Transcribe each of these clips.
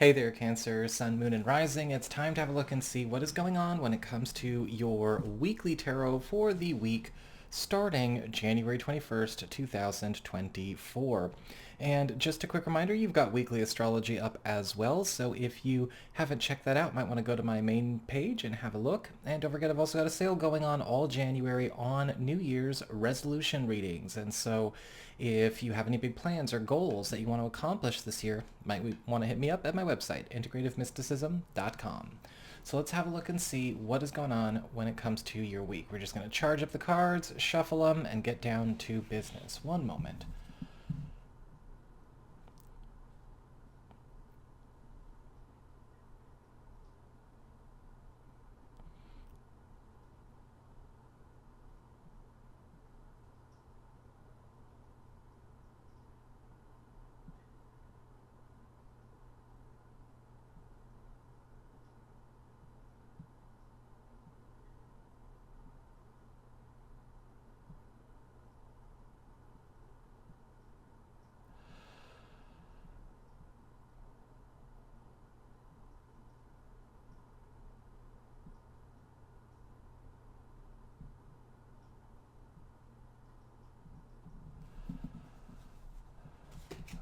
Hey there, Cancer, Sun, Moon, and Rising. It's time to have a look and see what is going on when it comes to your weekly tarot for the week starting January 21st, 2024. And just a quick reminder, you've got weekly astrology up as well, so if you haven't checked that out, might want to go to my main page and have a look. And don't forget, I've also got a sale going on all January on New Year's resolution readings. And so if you have any big plans or goals that you want to accomplish this year, might want to hit me up at my website, integrativemysticism.com. So let's have a look and see what is going on when it comes to your week. We're just going to charge up the cards, shuffle them, and get down to business. One moment.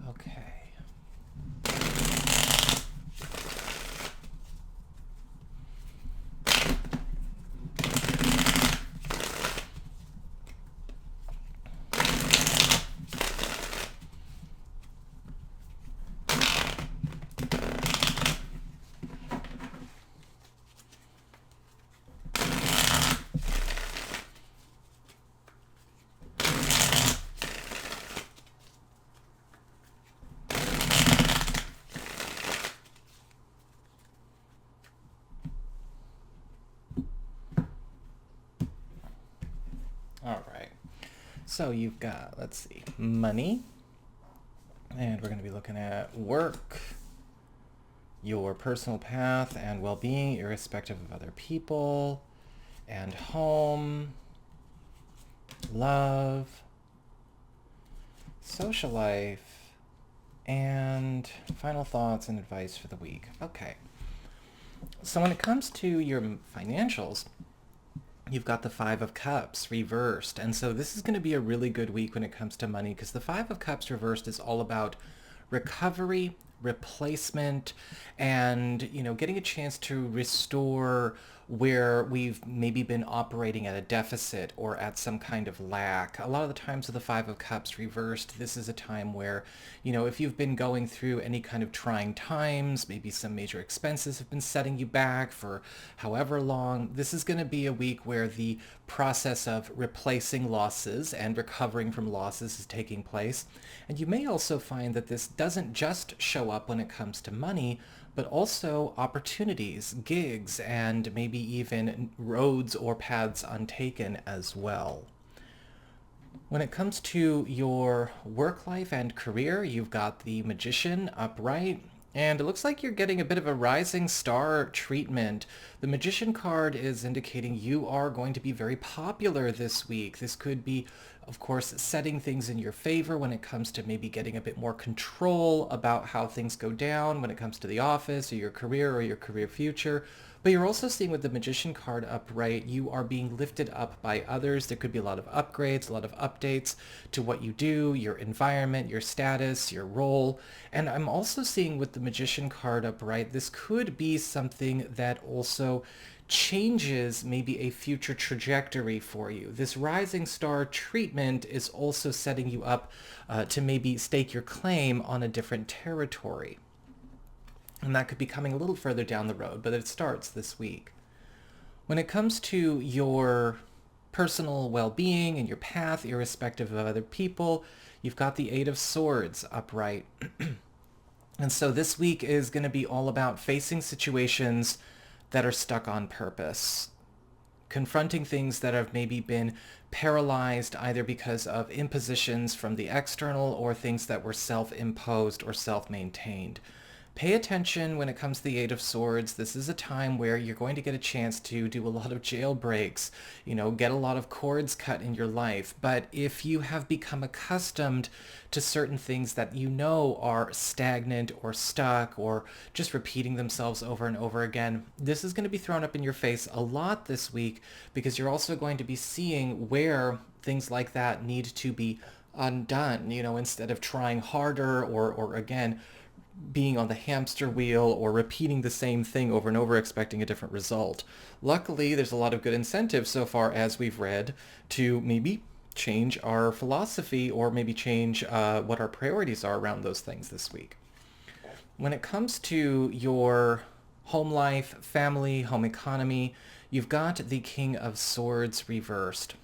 Okay. All right. So you've got, let's see, money. And we're going to be looking at work, your personal path and well-being, irrespective of other people, and home, love, social life, and final thoughts and advice for the week. Okay. So when it comes to your financials, you've got the Five of Cups reversed. And so this is going to be a really good week when it comes to money, because the Five of Cups reversed is all about recovery, replacement, and, getting a chance to restore where we've maybe been operating at a deficit or at some kind of lack. A lot of the times with the Five of Cups reversed, this is a time where, if you've been going through any kind of trying times, maybe some major expenses have been setting you back for however long, this is going to be a week where the process of replacing losses and recovering from losses is taking place. And you may also find that this doesn't just show up when it comes to money, but also opportunities, gigs, and maybe even roads or paths untaken as well. When it comes to your work life and career, you've got the Magician upright, and it looks like you're getting a bit of a rising star treatment. The Magician card is indicating you are going to be very popular this week. This could be, of course, setting things in your favor when it comes to maybe getting a bit more control about how things go down when it comes to the office or your career future. But you're also seeing with the Magician card upright, you are being lifted up by others. There could be a lot of upgrades, a lot of updates to what you do, your environment, your status, your role. And I'm also seeing with the Magician card upright, this could be something that also changes maybe a future trajectory for you. This rising star treatment is also setting you up to maybe stake your claim on a different territory. And that could be coming a little further down the road, but it starts this week. When it comes to your personal well-being and your path, irrespective of other people, you've got the Eight of Swords upright. And so this week is going to be all about facing situations that are stuck on purpose, confronting things that have maybe been paralyzed either because of impositions from the external or things that were self-imposed or self-maintained. Pay attention when it comes to the Eight of Swords. This is a time where you're going to get a chance to do a lot of jailbreaks, get a lot of cords cut in your life. But if you have become accustomed to certain things that you know are stagnant or stuck or just repeating themselves over and over again, this is going to be thrown up in your face a lot this week, because you're also going to be seeing where things like that need to be undone, instead of trying harder or again, being on the hamster wheel or repeating the same thing over and over expecting a different result. Luckily, there's a lot of good incentive so far as we've read to maybe change our philosophy or maybe change what our priorities are around those things this week. When it comes to your home life, family, home economy, you've got the King of Swords reversed.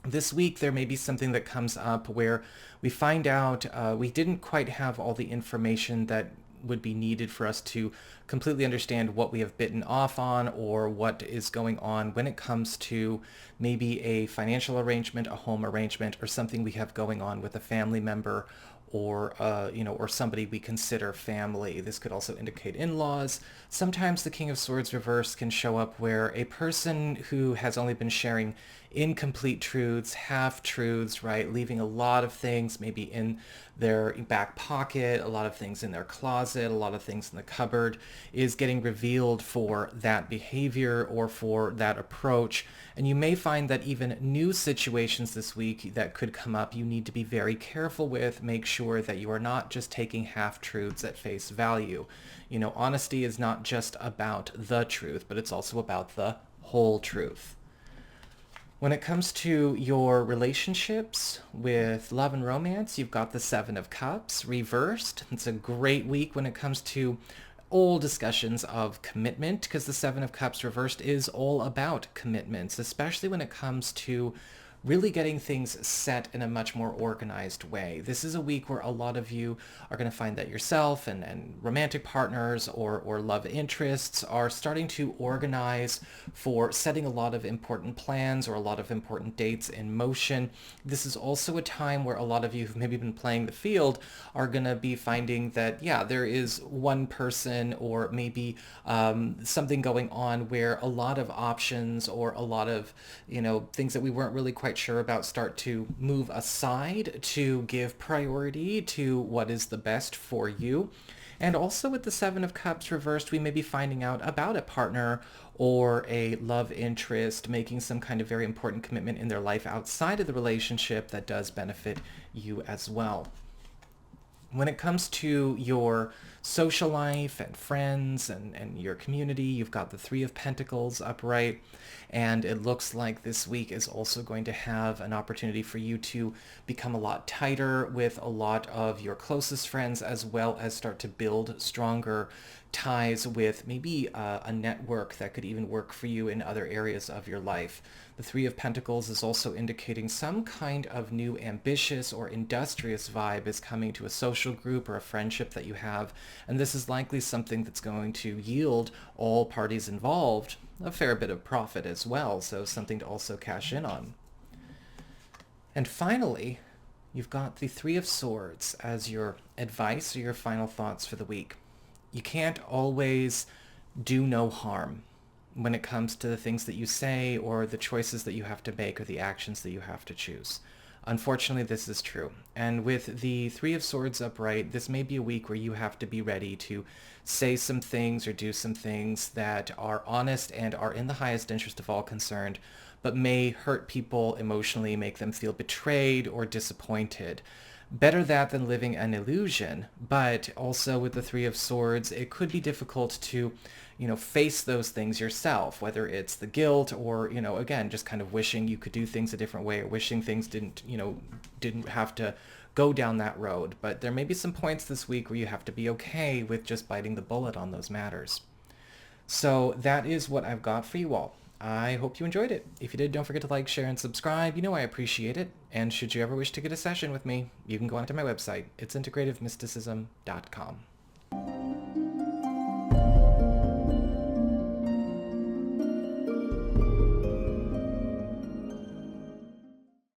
This week, there may be something that comes up where we find out we didn't quite have all the information that would be needed for us to completely understand what we have bitten off on or what is going on when it comes to maybe a financial arrangement, a home arrangement, or something we have going on with a family member or or somebody we consider family. This could also indicate in-laws. Sometimes the King of Swords reverse can show up where a person who has only been sharing incomplete truths, half-truths, right, leaving a lot of things maybe in their back pocket, a lot of things in their closet, a lot of things in the cupboard, is getting revealed for that behavior or for that approach. And you may find that even new situations this week that could come up, you need to be very careful with. Make sure that you are not just taking half-truths at face value. Honesty is not just about the truth, but it's also about the whole truth. When it comes to your relationships with love and romance, you've got the Seven of Cups reversed. It's a great week when it comes to old discussions of commitment, because the Seven of Cups reversed is all about commitments, especially when it comes to really getting things set in a much more organized way. This is a week where a lot of you are going to find that yourself and romantic partners or love interests are starting to organize for setting a lot of important plans or a lot of important dates in motion. This is also a time where a lot of you who've maybe been playing the field are going to be finding that, yeah, there is one person or maybe something going on where a lot of options or a lot of, things that we weren't really quite sure about start to move aside to give priority to what is the best for you. And also with the Seven of Cups reversed, we may be finding out about a partner or a love interest making some kind of very important commitment in their life outside of the relationship that does benefit you as well. When it comes to your social life and friends and your community, you've got the Three of Pentacles upright, and it looks like this week is also going to have an opportunity for you to become a lot tighter with a lot of your closest friends, as well as start to build stronger ties with maybe a network that could even work for you in other areas of your life. The Three of Pentacles is also indicating some kind of new ambitious or industrious vibe is coming to a social group or a friendship that you have, and this is likely something that's going to yield all parties involved a fair bit of profit as well, so something to also cash in on. And finally, you've got the Three of Swords as your advice or your final thoughts for the week. You can't always do no harm when it comes to the things that you say or the choices that you have to make or the actions that you have to choose. Unfortunately, this is true. And with the Three of Swords upright, this may be a week where you have to be ready to say some things or do some things that are honest and are in the highest interest of all concerned, but may hurt people emotionally, make them feel betrayed or disappointed. Better that than living an illusion, but also with the Three of Swords, it could be difficult to, face those things yourself, whether it's the guilt or, again, just kind of wishing you could do things a different way or wishing things didn't have to go down that road. But there may be some points this week where you have to be okay with just biting the bullet on those matters. So that is what I've got for you all. I hope you enjoyed it. If you did, don't forget to like, share, and subscribe. I appreciate it. And should you ever wish to get a session with me, you can go onto my website. It's integrativemysticism.com.